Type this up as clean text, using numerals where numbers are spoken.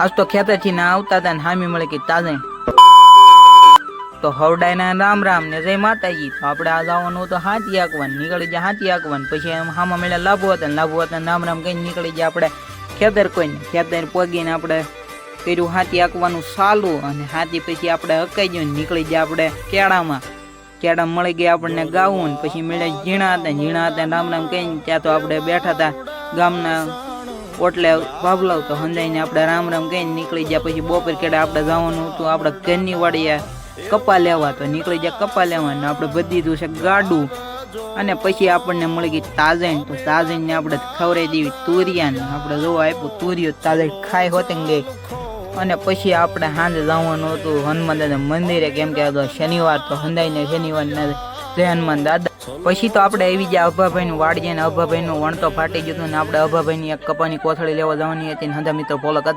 આજ તો ખેતરથી ના આવતા હતા ને હામી મળે કે તાજે તો હવડાયના રામ રામ ને જય માતાજી. તો આપણે આ જવાનું તો હાથી આંકવાન નીકળી જાય, હાથી આંકવાન પછી એમ હામાં મળ્યા લાભો હતા રામ રામ કઈ નીકળી જાય આપણે ખેતર કોઈને ખેતર પોગીને આપણે કર્યું હાથી આંકવાનું ચાલુ અને હાથી પછી આપણે હકાઈ ગયું નીકળી જાય આપણે કેળા મળી ગયા આપણને ગાવું ને પછી મળ્યા ઝીણા હતા રામ રામ કહીને ત્યાં તો આપણે બેઠા હતા ગામના ઓટલે ભાભલાવ તો હંજાઈને આપણે રામ રામ કહીને નીકળી ગયા. પછી બપોર કેડે આપણે જવાનું હતું આપણે ઘરની વાડીએ કપા લેવા તો નીકળી જાય કપા લેવા ને આપણે બધી દીધું છે ગાડું અને પછી આપણને મળી ગઈ તાજણ તો તાજણને આપણે ખવડાવી દેવી તુરિયાને આપણે જોવા આપ્યું તુરિયો તાજણ ખાઈ હોતે ગઈ અને પછી આપણે સાંજે જવાનું હતું હનુમાન દાદા મંદિરે કેમ કે શનિવાર તો હંદાઈને શનિવાર જય હનુમાન દાદા. પછી તો આપણે આવી ગયા અભાભાઈનું વાડીએ ને અભાભાઈનું વણતો ફાટી ગયું હતું ને આપણે અભાભાઈની એક કપાની કોથળી લેવા જવાની હતી ને હંધા મિત્રો ફોલો કરતા